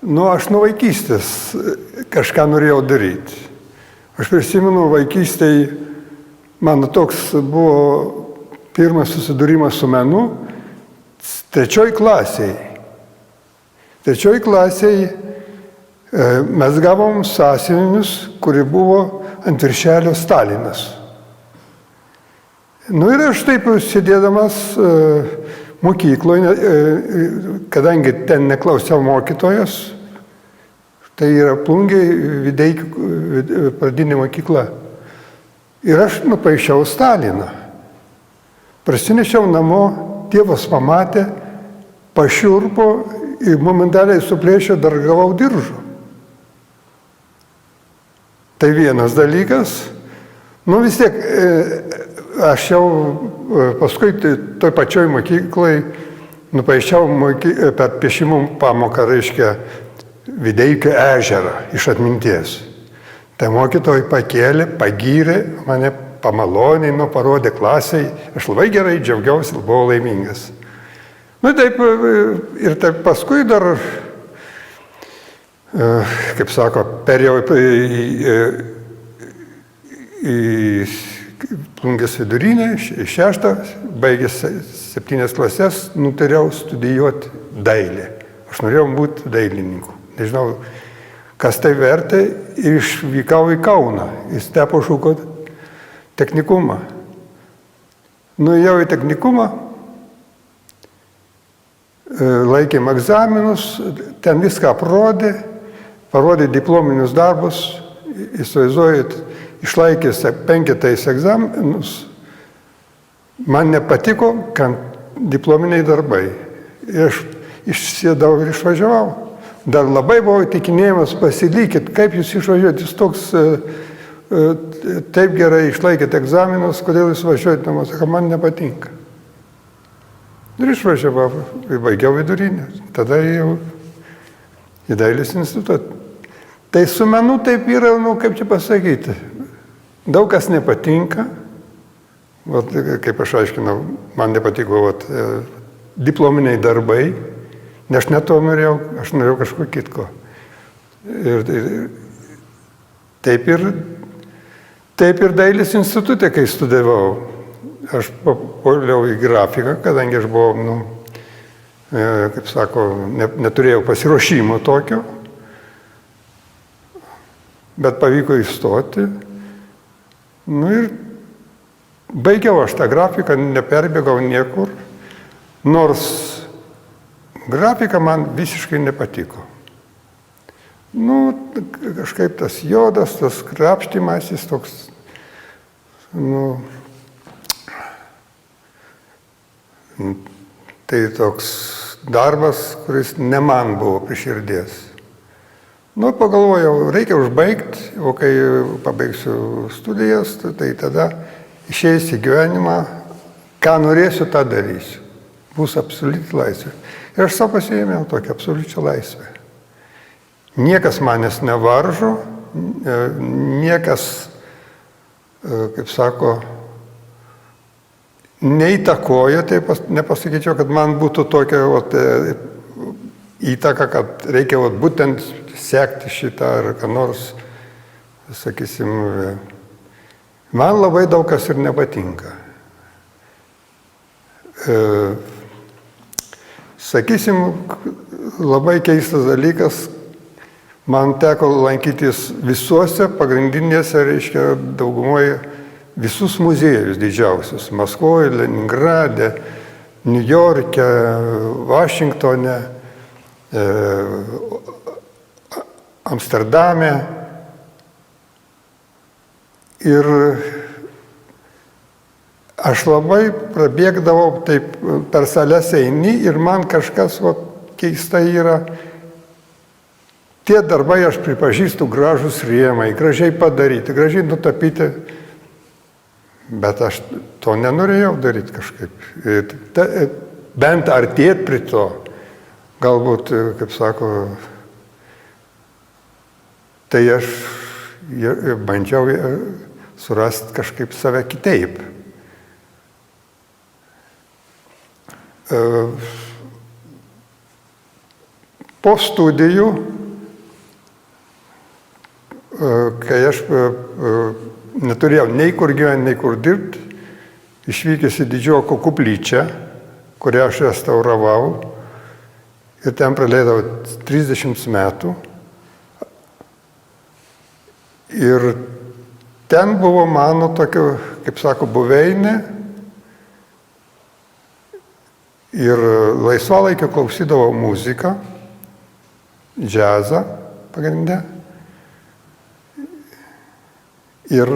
aš nuo vaikystės kažką norėjau daryti. Aš prisimenu vaikystėje, mano toks buvo pirmas susidūrimas su menu, 3 klasėje. 3 klasėje mes gavom sąsiuvinius, kuri buvo ant viršelio Stalinas. Ir aš taip sėdėdamas mokykloje, kadangi ten neklausiau mokytojas, tai yra Plungėj Videikių pradinė mokykla. Ir aš nupaišiau Staliną. Prasinešiau namo, tėvas pamatė, pašiurpo ir momentaliai suplėšė, dar gavau diržų. Tai vienas dalykas. Vis tiek, aš jau paskui toj pačioj mokyklai nupaišiau per piešimų pamoką, reiškia, Videikių ežerą iš atminties. Tai mokytojai pakėlė, pagyrė, mane pamalonino, parodė klasiai. Aš labai gerai džiaugiausi, buvau laimingas. Taip, ir taip paskui dar, kaip sako, perėjau į Plungės vidurinę, 6, baigęs 7 klases, nutariau studijuoti dailę. Aš norėjau būti dailininku. Nežinau, kas tai vertė, ir išvykau į Kauną, į Stepo Žuko technikumą. Nuėjau į technikumą, laikėm egzaminus, ten viską parodė diplominius darbus, įsivaizduojat, išlaikęs 5 egzaminus, man nepatiko, kad diplominiai darbai. Ir aš išsėdau ir išvažiavau. Dar labai buvo įtikinėjimas, pasilikit, kaip jūs išvažiuojate, jūs toks taip gerai išlaikėte egzaminus, kodėl jūs važiuojate namo, sako, man nepatinka. Ir išvažiavau, baigiau vidurinę, tada jau į dailės institutą. Tai su menu taip yra, kaip čia pasakyti, daug kas nepatinka, kaip aš aiškinau, man nepatiko diplominiai darbai, nes aš ne to norėjau, aš norėjau kažko kitko. Ir taip ir dailės institutė, kai studijavau, aš papuoliau į grafiką, kadangi aš buvau, kaip sako, neturėjau pasiruošimo tokio, bet pavyko įstoti. Ir baigiau aš tą grafiką, neperbėgau niekur, nors grafika man visiškai nepatiko. Kažkaip tas jodas, tas krapštimasis toks, tai toks darbas, kuris ne man buvo prie širdies. Pagalvojau, reikia užbaigti, o kai pabaigsiu studijas, tai tada išeisiu į gyvenimą, ką norėsiu, tą darysiu. Bus absoliuti laisvė. Ir aš savo pasiėmiau tokią absoliučią laisvę. Niekas manęs nevaržo, niekas, kaip sako, neįtakoja, tai nepasakyčiau, kad man būtų tokia įtaka, kad reikia būtent sekti šitą ar ką nors, sakysim, man labai daug kas ir nepatinka. Sakysim, labai keistas dalykas, man teko lankytis visuose pagrindinėse, reiškia, daugumoje visus muziejus didžiausius. Maskvoje, Leningrade, Niujorke, Vašingtone, Amsterdame. Ir aš labai prabėgdavau, taip per sales eini ir man kažkas keistai yra. Tie darbai, aš pripažįstu, gražus rėmai, gražiai padaryti, gražiai nutapyti, bet aš to nenorėjau daryti kažkaip. Bent artėti prie to, galbūt, kaip sako, tai aš bandžiau surasti kažkaip save kitaip. Po studijų kai aš neturėjau nei kur gyventi, nei kur dirbti, išvykęs į Didžioko koplyčią, kurią aš restauravau, ir ten praleidau 30 metų. Ir ten buvo mano tokia, kaip sako, buveinė. Ir laisvalaikio klausydavau muziką, džiazą pagrindę. Ir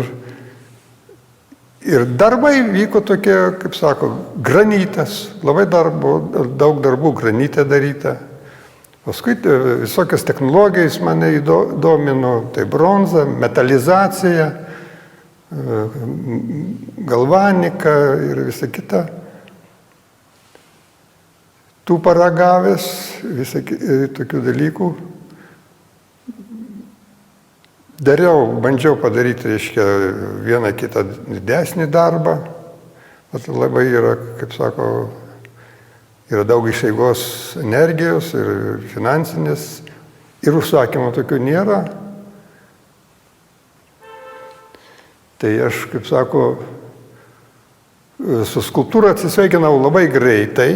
darbai vyko tokie, kaip sako, granitas, labai daug darbų granite daryta. Paskui visokios technologijos mane domino, tai bronza, metalizacija, galvanika ir visa kita. Tų paragavęs, visą tokių dalykų. Bandžiau padaryti, reiškia, vieną kitą didesnį darbą. Bet labai yra, kaip sako, yra daug išeigos energijos ir finansinės, ir užsakymų tokių nėra. Tai aš, kaip sako, su skulptūra atsisveikinau labai greitai.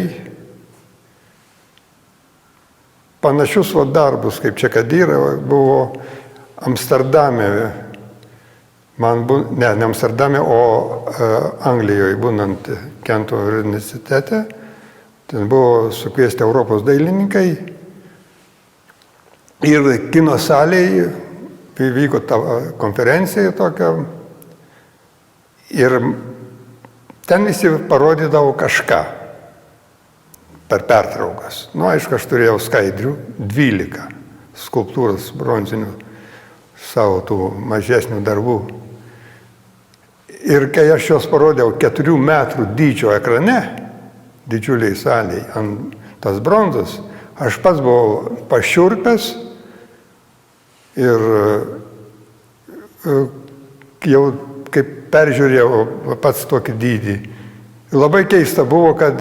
Panašius darbus, kaip čia Kadyra, buvo Amsterdame, ne Amsterdame, o Anglijoje, būnant Kento universitete. Ten buvo sukviesti Europos dailininkai. Ir kino salėje vyko ta konferencija tokia. Ir ten visi parodydavo kažką per pertraukas. Aišku, aš turėjau skaidrių 12 skulptūros bronzinių savo tų mažesnių darbų. Ir kai aš juos parodžiau 4 metrų dydžio ekrane, didžiuliai salėje, ant tas bronzos, aš pats buvau pašiurpęs ir jau kaip peržiūrėjau pats tokį dydį. Labai keista buvo, kad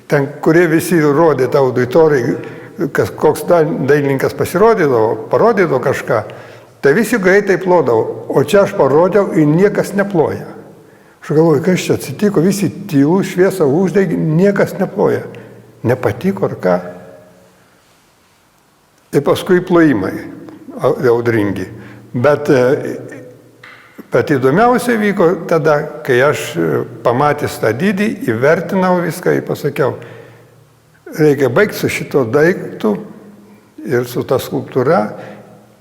ten, kurie visi rodė tą auditoriją, koks dailininkas parodydavo kažką, tai visi greitai plodavo, o čia aš parodžiau ir niekas neploja. Aš galvoju, kas čia atsitiko, visi tylų, šviesą uždegė, niekas neploja. Nepatiko ar ką. Ir paskui plojimai audringi. Bet įdomiausia vyko tada, kai aš pamatęs tą dydį, įvertinau viską ir pasakiau, reikia baigti su šito daiktu ir su ta skulptūra,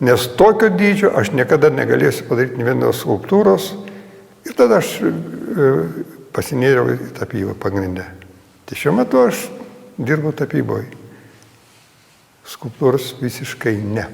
nes tokio dydžio aš niekada negalėsiu padaryti nė vienos skulptūros. Ir tada aš pasinėriau į tapybą pagrindę. Tai šiuo metu aš dirbu tapyboje. Skulptūros visiškai ne.